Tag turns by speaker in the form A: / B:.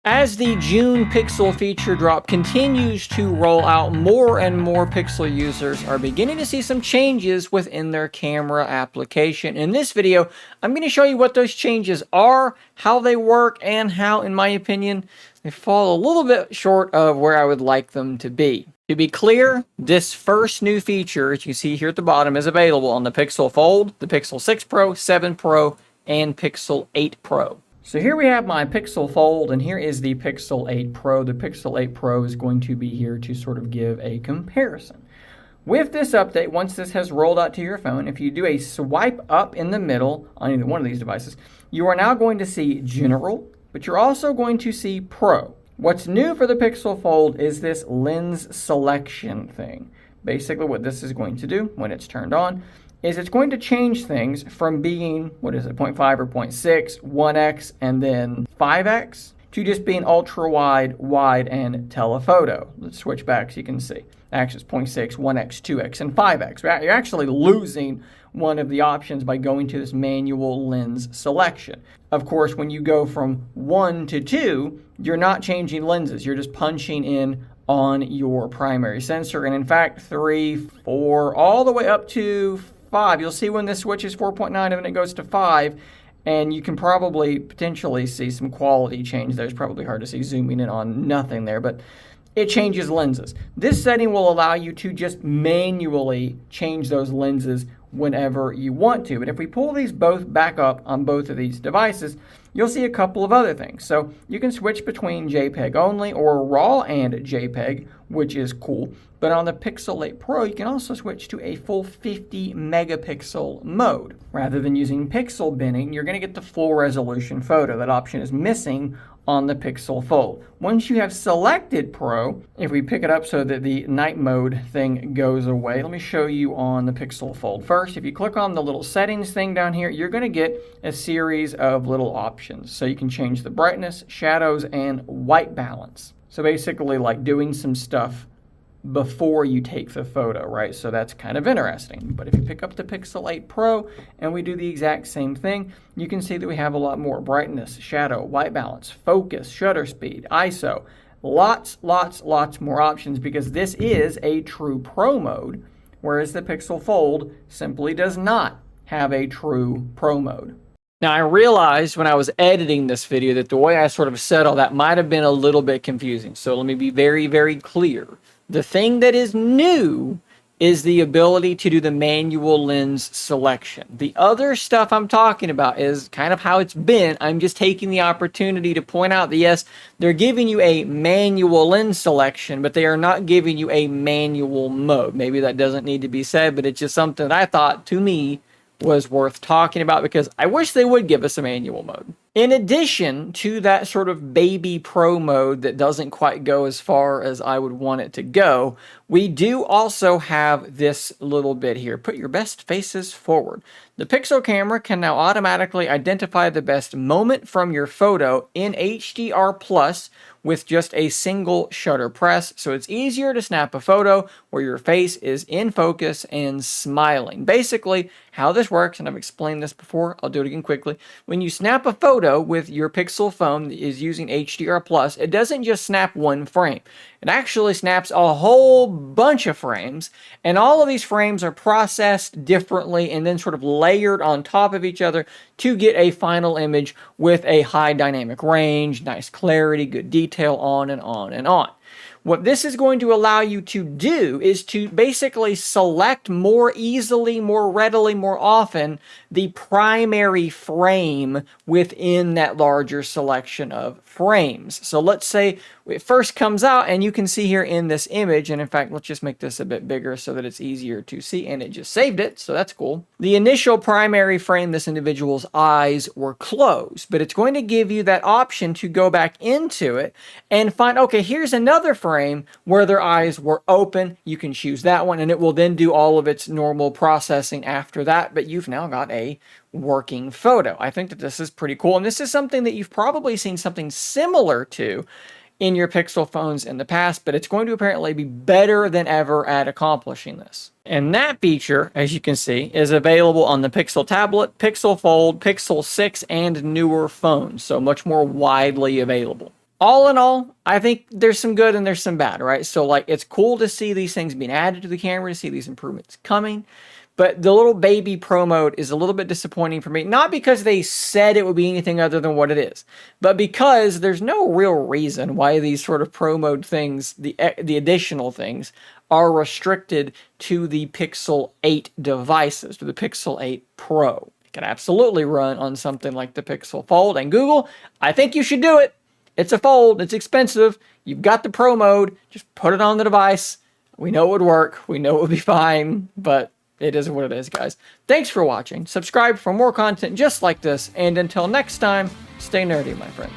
A: As the June Pixel feature drop continues to roll out, more and more Pixel users are beginning to see some changes within their camera application. In this video, I'm going to show you what those changes are, how they work, and how, in my opinion, they fall a little bit short of where I would like them to be. To be clear, this first new feature, as you see here at the bottom, is available on the Pixel Fold, the Pixel 6 Pro, 7 Pro, and Pixel 8 Pro. So here we have my Pixel Fold, and here is the Pixel 8 Pro. The Pixel 8 Pro is going to be here to sort of give a comparison. With this update, once this has rolled out to your phone, if you do a swipe up in the middle on either one of these devices, you are now going to see General, but you're also going to see Pro. What's new for the Pixel Fold is this lens selection thing. Basically what this is going to do when it's turned on is it's going to change things from being, 0.5 or 0.6, 1x, and then 5x, to just being ultra wide, wide, and telephoto. Let's switch back so you can see. Actually, it's 0.6, 1x, 2x, and 5x. You're actually losing one of the options by going to this manual lens selection. Of course, when you go from 1 to 2, you're not changing lenses. You're just punching in on your primary sensor. And in fact, 3, 4, all the way up to 5. You'll see when this switches 4.9 and it goes to 5, and you can probably potentially see some quality change there. It's probably hard to see zooming in on nothing there, but it changes lenses. This setting will allow you to just manually change those lenses whenever you want to. But if we pull these both back up on both of these devices, you'll see a couple of other things. So you can switch between JPEG only or RAW and JPEG, which is cool. But on the Pixel 8 Pro, you can also switch to a full 50 megapixel mode. Rather than using pixel binning, you're going to get the full resolution photo. That option is missing on the Pixel Fold. Once you have selected Pro, if we pick it up so that the night mode thing goes away, let me show you on the Pixel Fold first. If you click on the little settings thing down here, you're going to get a series of little options. So you can change the brightness, shadows, and white balance. So basically like doing some stuff before you take the photo, right? So that's kind of interesting. But if you pick up the Pixel 8 Pro and we do the exact same thing, you can see that we have a lot more brightness, shadow, white balance, focus, shutter speed, ISO, lots more options, because this is a true Pro mode, whereas the Pixel Fold simply does not have a true Pro mode. Now, I realized when I was editing this video that the way I sort of said all that might have been a little bit confusing. So let me be very, very clear. The thing that is new is the ability to do the manual lens selection. The other stuff I'm talking about is kind of how it's been. I'm just taking the opportunity to point out that, yes, they're giving you a manual lens selection, but they are not giving you a manual mode. Maybe that doesn't need to be said, but it's just something that I thought, to me, was worth talking about, because I wish they would give us a manual mode. In addition to that sort of baby Pro mode that doesn't quite go as far as I would want it to go, we do also have this little bit here. Put your best faces forward. The Pixel camera can now automatically identify the best moment from your photo in HDR+ with just a single shutter press, so it's easier to snap a photo where your face is in focus and smiling. Basically, how this works, and I've explained this before, I'll do it again quickly. When you snap a photo with your Pixel phone that is using HDR+, it doesn't just snap one frame. It actually snaps a whole bunch of frames, and all of these frames are processed differently and then sort of layered on top of each other to get a final image with a high dynamic range, nice clarity, good detail, on and on and on. What this is going to allow you to do is to basically select more easily, more readily, more often the primary frame within that larger selection of frames. So let's say it first comes out, and you can see here in this image, and in fact, let's just make this a bit bigger so that it's easier to see, and it just saved it, so that's cool. The initial primary frame, this individual's eyes were closed, but it's going to give you that option to go back into it and find, okay, here's another frame where their eyes were open. You can choose that one, and it will then do all of its normal processing after that, but you've now got a working photo. I think that this is pretty cool, and this is something that you've probably seen something similar to in your Pixel phones in the past, but it's going to apparently be better than ever at accomplishing this. And that feature, as you can see, is available on the Pixel tablet, Pixel Fold, Pixel 6, and newer phones, so much more widely available. all in all, I think there's some good and there's some bad, right? So like, it's cool to see these things being added to the camera, to see these improvements coming. But the little baby Pro mode is a little bit disappointing for me. Not because they said it would be anything other than what it is, but because there's no real reason why these sort of Pro mode things, the additional things, are restricted to the Pixel 8 devices, to the Pixel 8 Pro. It can absolutely run on something like the Pixel Fold. And Google, I think you should do it. It's a Fold. It's expensive. You've got the Pro mode. Just put it on the device. We know it would work. We know it would be fine, but it is what it is, guys. Thanks for watching. Subscribe for more content just like this, and until next time, stay nerdy, my friend.